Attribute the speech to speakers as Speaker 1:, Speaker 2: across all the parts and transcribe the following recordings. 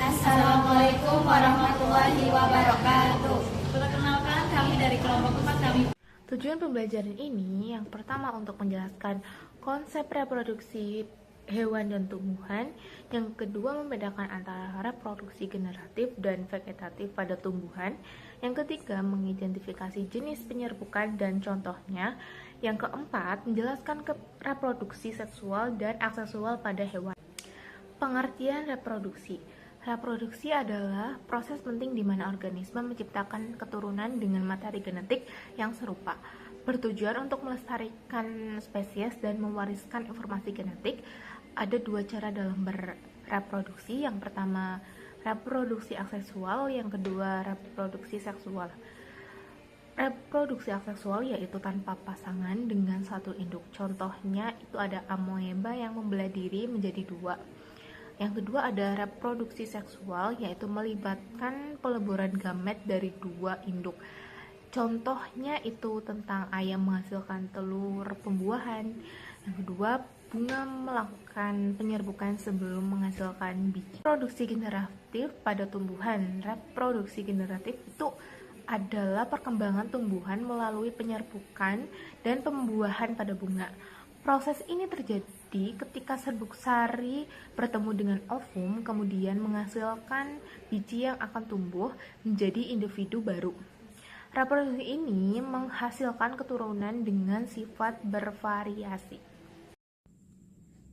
Speaker 1: Assalamualaikum warahmatullahi wabarakatuh.
Speaker 2: Perkenalkan, kami dari kelompok 4 kami.
Speaker 3: Tujuan pembelajaran ini yang pertama untuk menjelaskan konsep reproduksi hewan dan tumbuhan, yang kedua membedakan antara reproduksi generatif dan vegetatif pada tumbuhan, yang ketiga mengidentifikasi jenis penyerbukan dan contohnya, yang keempat menjelaskan reproduksi seksual dan aseksual pada hewan. Pengertian reproduksi. Reproduksi adalah proses penting di mana organisme menciptakan keturunan dengan materi genetik yang serupa, bertujuan untuk melestarikan spesies dan mewariskan informasi genetik. Ada dua cara dalam bereproduksi, yang pertama reproduksi aseksual, yang kedua reproduksi seksual. Reproduksi aseksual yaitu tanpa pasangan dengan satu induk. Contohnya itu ada amoeba yang membelah diri menjadi dua. Yang kedua ada reproduksi seksual, yaitu melibatkan peleburan gamet dari dua induk. Contohnya itu tentang ayam menghasilkan telur pembuahan. Yang kedua, bunga melakukan penyerbukan sebelum menghasilkan biji. Reproduksi generatif pada tumbuhan. Reproduksi generatif itu adalah perkembangan tumbuhan melalui penyerbukan dan pembuahan pada bunga. Proses ini terjadi ketika serbuk sari bertemu dengan ovum, kemudian menghasilkan biji yang akan tumbuh menjadi individu baru. Reproduksi ini menghasilkan keturunan dengan sifat bervariasi.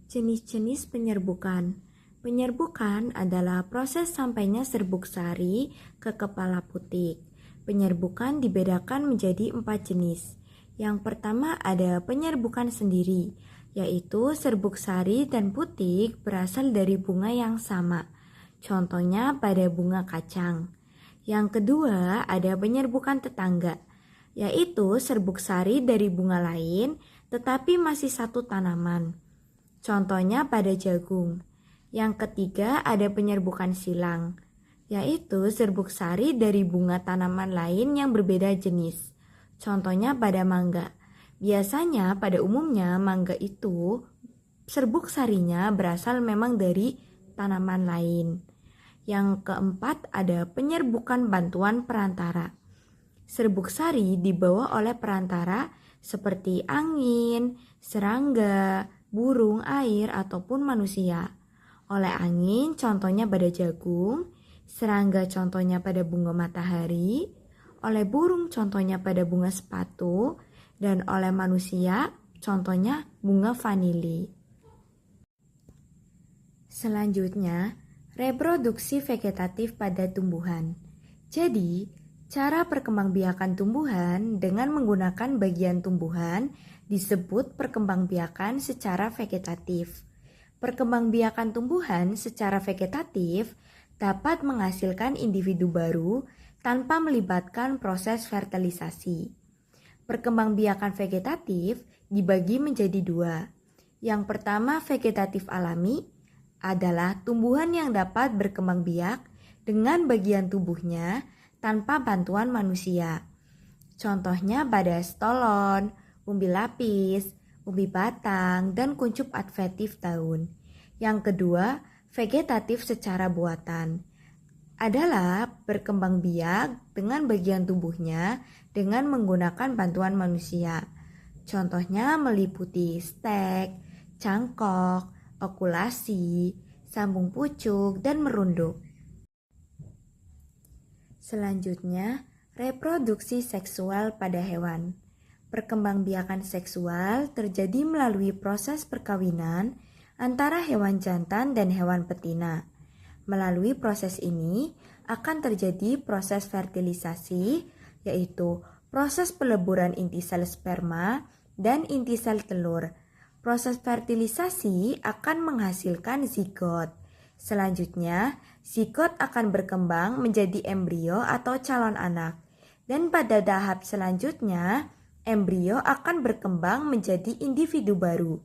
Speaker 4: Jenis-jenis penyerbukan. Penyerbukan adalah proses sampainya serbuk sari ke kepala putik. Penyerbukan dibedakan menjadi 4 jenis. Yang pertama ada penyerbukan sendiri, yaitu serbuk sari dan putik berasal dari bunga yang sama. Contohnya pada bunga kacang. Yang kedua ada penyerbukan tetangga, yaitu serbuk sari dari bunga lain tetapi masih satu tanaman. Contohnya pada jagung. Yang ketiga ada penyerbukan silang, yaitu serbuk sari dari bunga tanaman lain yang berbeda jenis. Contohnya pada mangga. Biasanya pada umumnya mangga itu serbuk sarinya berasal memang dari tanaman lain. Yang keempat ada penyerbukan bantuan perantara. Serbuk sari dibawa oleh perantara seperti angin, serangga, burung, air, ataupun manusia. Oleh angin contohnya pada jagung, serangga contohnya pada bunga matahari, oleh burung contohnya pada bunga sepatu, dan oleh manusia contohnya bunga vanili. Selanjutnya, reproduksi vegetatif pada tumbuhan. Jadi, cara perkembangbiakan tumbuhan dengan menggunakan bagian tumbuhan disebut perkembangbiakan secara vegetatif. Perkembangbiakan tumbuhan secara vegetatif dapat menghasilkan individu baru tanpa melibatkan proses fertilisasi. Perkembangbiakan vegetatif dibagi menjadi dua. Yang pertama, vegetatif alami adalah tumbuhan yang dapat berkembang biak dengan bagian tubuhnya tanpa bantuan manusia. Contohnya pada stolon, umbi lapis, umbi batang, dan kuncup adventif daun. Yang kedua, vegetatif secara buatan adalah berkembang biak dengan bagian tubuhnya dengan menggunakan bantuan manusia. Contohnya meliputi stek, cangkok, okulasi, sambung pucuk, dan merunduk. Selanjutnya, reproduksi seksual pada hewan. Perkembangbiakan seksual terjadi melalui proses perkawinan antara hewan jantan dan hewan betina. Melalui proses ini akan terjadi proses fertilisasi, yaitu proses peleburan inti sel sperma dan inti sel telur. Proses fertilisasi akan menghasilkan zigot. Selanjutnya, zigot akan berkembang menjadi embrio atau calon anak. Dan pada tahap selanjutnya, embrio akan berkembang menjadi individu baru.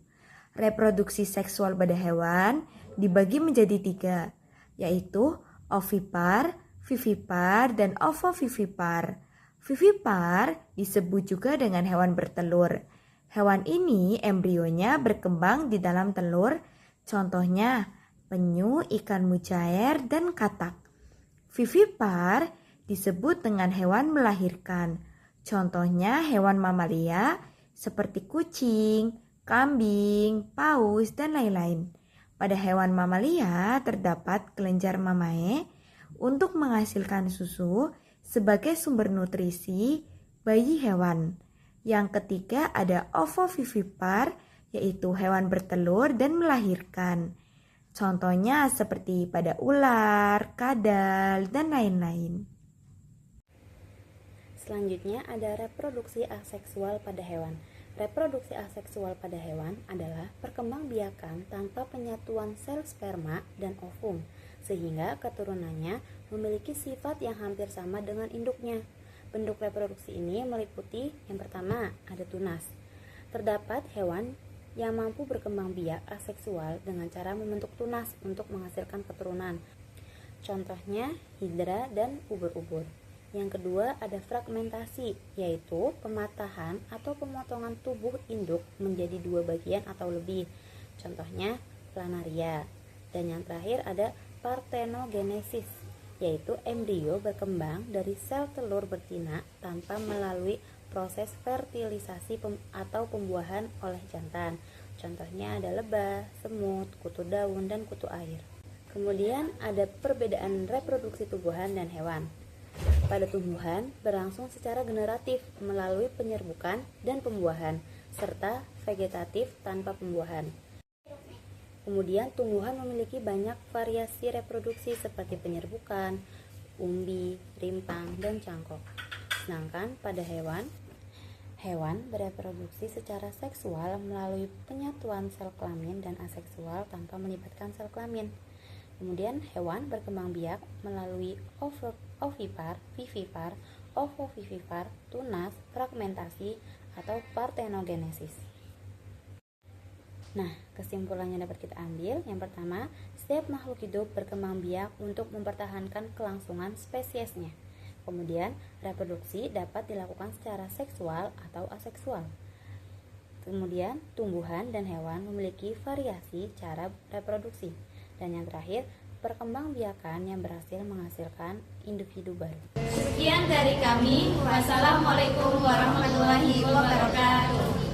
Speaker 4: Reproduksi seksual pada hewan dibagi menjadi 3, yaitu ovipar, vivipar, dan ovovivipar. Vivipar disebut juga dengan hewan bertelur. Hewan ini embrionya berkembang di dalam telur, contohnya penyu, ikan mujair, dan katak. Vivipar disebut dengan hewan melahirkan. Contohnya hewan mamalia seperti kucing, kambing, paus, dan lain-lain. Pada hewan mamalia terdapat kelenjar mamae untuk menghasilkan susu sebagai sumber nutrisi bayi hewan. Yang ketiga ada ovovivipar, yaitu hewan bertelur dan melahirkan. Contohnya seperti pada ular, kadal, dan lain-lain.
Speaker 5: Selanjutnya ada reproduksi aseksual pada hewan. Reproduksi aseksual pada hewan adalah perkembangbiakan tanpa penyatuan sel sperma dan ovum, sehingga keturunannya memiliki sifat yang hampir sama dengan induknya. Bentuk reproduksi ini meliputi yang pertama ada tunas. Terdapat hewan yang mampu berkembang biak aseksual dengan cara membentuk tunas untuk menghasilkan keturunan. Contohnya hidra dan ubur-ubur. Yang kedua ada fragmentasi, yaitu pematahan atau pemotongan tubuh induk menjadi dua bagian atau lebih. Contohnya planaria. Dan yang terakhir ada parthenogenesis, yaitu embrio berkembang dari sel telur betina tanpa melalui proses fertilisasi atau pembuahan oleh jantan. Contohnya ada lebah, semut, kutu daun, dan kutu air. Kemudian ada perbedaan reproduksi tumbuhan dan hewan. Pada tumbuhan berlangsung secara generatif melalui penyerbukan dan pembuahan, serta vegetatif tanpa pembuahan. Kemudian tumbuhan memiliki banyak variasi reproduksi seperti penyerbukan, umbi, rimpang, dan cangkok. Sedangkan pada hewan bereproduksi secara seksual melalui penyatuan sel kelamin dan aseksual tanpa melibatkan sel kelamin. Kemudian hewan berkembang biak melalui ovipar, vivipar, ovovivipar, tunas, fragmentasi, atau parthenogenesis. Nah, kesimpulan yang dapat kita ambil, yang pertama, setiap makhluk hidup berkembang biak untuk mempertahankan kelangsungan spesiesnya. Kemudian, reproduksi dapat dilakukan secara seksual atau aseksual. Kemudian, tumbuhan dan hewan memiliki variasi cara reproduksi. Dan yang terakhir, perkembangbiakan yang berhasil menghasilkan individu baru.
Speaker 2: Sekian dari kami. Wassalamualaikum warahmatullahi wabarakatuh.